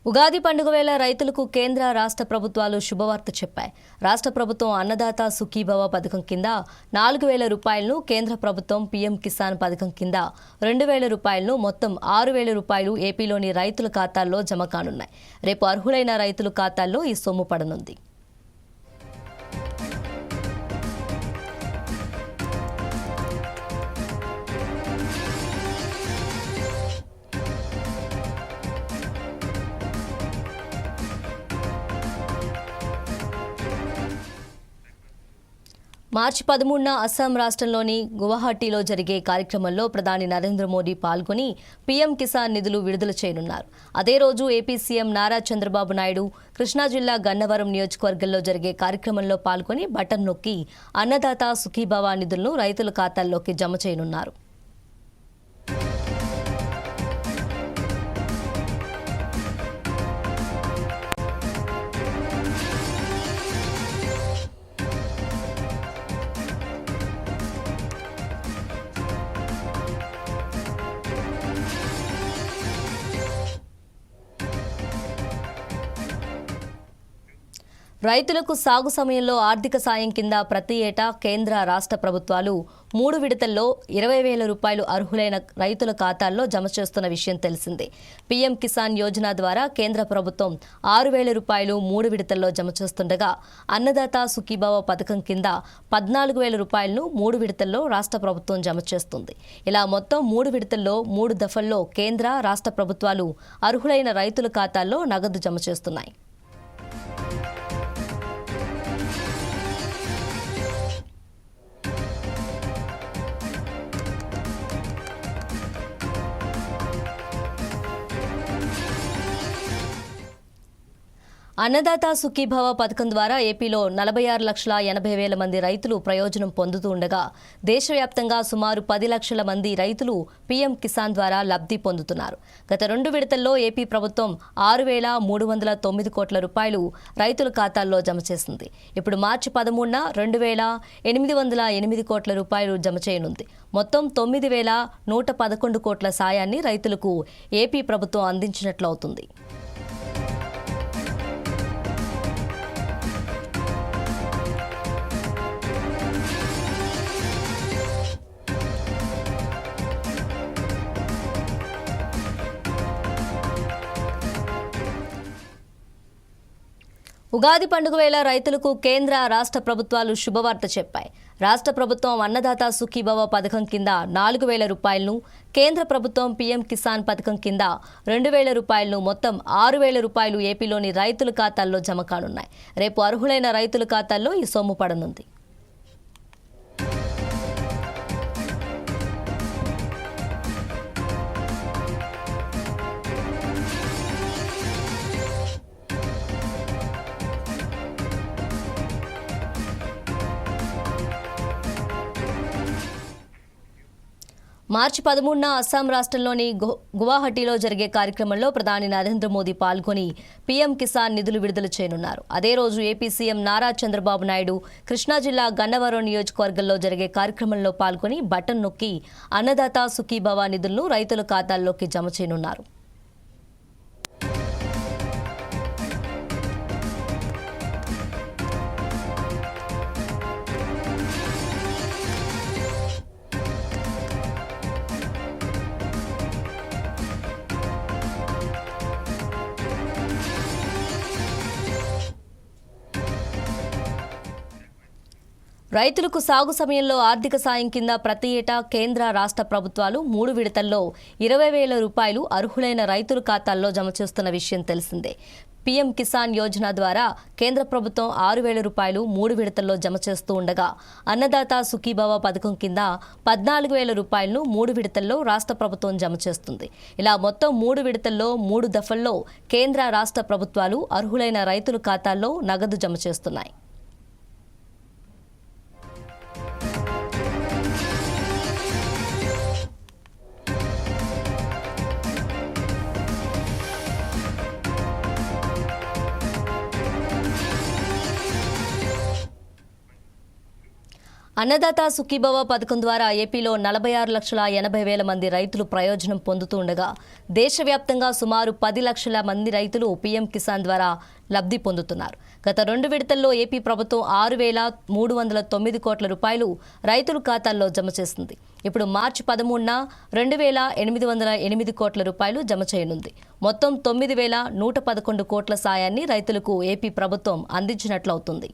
ఉగాది పండుగ వేళ రైతులకు కేంద్ర రాష్ట్ర ప్రభుత్వాలు శుభవార్త చెప్పాయి. రాష్ట్ర ప్రభుత్వం అన్నదాత సుఖీభవ పథకం కింద 4,000 రూపాయలను, కేంద్ర ప్రభుత్వం పీఎం కిసాన్ పథకం కింద 2,000 రూపాయలను, మొత్తం 6,000 రూపాయలు ఏపీలోని రైతుల ఖాతాల్లో జమ కానున్నాయి. రేపు అర్హులైన రైతుల ఖాతాల్లో ఈ సొమ్ము పడనుంది. మార్చి 13న అస్సాం రాష్ట్రంలోని గువాహటీలో జరిగే కార్యక్రమంలో ప్రధాని నరేంద్ర మోదీ పాల్గొని పీఎం కిసాన్ నిధులు విడుదల చేయనున్నారు. అదే రోజు ఏపీ సీఎం నారా చంద్రబాబు నాయుడు కృష్ణా జిల్లా గన్నవరం నియోజకవర్గంలో జరిగే కార్యక్రమంలో పాల్గొని బటన్ నొక్కి అన్నదాత సుఖీభవ నిధులను రైతుల ఖాతాల్లోకి జమ చేయనున్నారు. రైతులకు సాగు సమయంలో ఆర్థిక సాయం కింద ప్రతి ఏటా కేంద్ర రాష్ట్ర ప్రభుత్వాలు 3 విడతల్లో 20,000 రూపాయలు అర్హులైన రైతుల ఖాతాల్లో జమ చేస్తున్న విషయం తెలిసిందే. పీఎం కిసాన్ యోజన ద్వారా కేంద్ర ప్రభుత్వం 6,000 రూపాయలు 3 విడతల్లో జమ చేస్తుండగా, అన్నదాత సుఖీభవ పథకం కింద 14,000 రూపాయలను 3 విడతల్లో రాష్ట్ర ప్రభుత్వం జమ చేస్తుంది. ఇలా మొత్తం 3 విడతల్లో 3 దఫల్లో కేంద్ర రాష్ట్ర ప్రభుత్వాలు అర్హులైన రైతుల ఖాతాల్లో నగదు జమ చేస్తున్నాయి. అన్నదాత సుఖీభవ పథకం ద్వారా ఏపీలో 46,80,000 మంది రైతులు ప్రయోజనం పొందుతూ ఉండగా, దేశవ్యాప్తంగా సుమారు 10 లక్షల మంది రైతులు పీఎం కిసాన్ ద్వారా లబ్ధి పొందుతున్నారు. గత 2 విడతల్లో ఏపీ ప్రభుత్వం 6,309 కోట్ల రూపాయలు రైతుల ఖాతాల్లో జమ చేసింది. ఇప్పుడు మార్చి 13న 2,808 కోట్ల రూపాయలు జమ చేయనుంది. మొత్తం 9,111 కోట్ల సాయాన్ని రైతులకు ఏపీ ప్రభుత్వం అందించినట్లవుతుంది. ఉగాది పండుగ వేళ రైతులకు కేంద్ర రాష్ట్ర ప్రభుత్వాలు శుభవార్త చెప్పాయి. రాష్ట్ర ప్రభుత్వం అన్నదాత సుఖీభవ పథకం కింద 4,000 రూపాయలను, కేంద్ర ప్రభుత్వం పీఎం కిసాన్ పథకం కింద 2,000 రూపాయలను, మొత్తం 6,000 రూపాయలు ఏపీలోని రైతుల ఖాతాల్లో జమ కానున్నాయి. రేపు అర్హులైన రైతుల ఖాతాల్లో ఈ సొమ్ము పడనుంది. మార్చి 13న అస్సాం రాష్ట్రంలోని గువాహటీలో జరిగే కార్యక్రమంలో ప్రధాని నరేంద్ర మోదీ పాల్గొని పీఎం కిసాన్ నిధులు విడుదల చేయనున్నారు. అదే రోజు ఏపీ సీఎం నారా చంద్రబాబు నాయుడు కృష్ణా జిల్లా గన్నవరం నియోజకవర్గంలో జరిగే కార్యక్రమంలో పాల్గొని బటన్ నొక్కి అన్నదాత సుఖీభవ నిధులను రైతుల ఖాతాల్లోకి జమ చేయనున్నారు. రైతులకు సాగు సమయంలో ఆర్థిక సాయం కింద ప్రతి ఏటా కేంద్ర రాష్ట్ర ప్రభుత్వాలు 3 విడతల్లో 20,000 రూపాయలు అర్హులైన రైతుల ఖాతాల్లో జమ చేస్తున్న విషయం తెలిసిందే. పీఎం కిసాన్ యోజన ద్వారా కేంద్ర ప్రభుత్వం 6,000 రూపాయలు 3 విడతల్లో జమ చేస్తూ ఉండగా, అన్నదాత సుఖీభవ పథకం కింద 14,000 రూపాయలను 3 విడతల్లో రాష్ట్ర ప్రభుత్వం జమ చేస్తుంది. ఇలా మొత్తం 3 విడతల్లో 3 దఫల్లో కేంద్ర రాష్ట్ర ప్రభుత్వాలు అర్హులైన రైతుల ఖాతాల్లో నగదు జమ చేస్తున్నాయి. అన్నదాత సుఖీభవ పథకం ద్వారా ఏపీలో 46,80,000 మంది రైతులు ప్రయోజనం పొందుతూ ఉండగా దేశవ్యాప్తంగా సుమారు 10 లక్షల మంది రైతులు పీఎం కిసాన్ ద్వారా లబ్ధి పొందుతున్నారు. గత 2 విడతల్లో ఏపీ ప్రభుత్వం 6,309 కోట్ల రూపాయలు రైతుల ఖాతాల్లో జమ చేసింది. ఇప్పుడు మార్చి 13న 2,808 కోట్ల రూపాయలు జమ చేయనుంది. మొత్తం 9,111 కోట్ల సాయాన్ని రైతులకు ఏపీ ప్రభుత్వం అందించినట్లవుతుంది.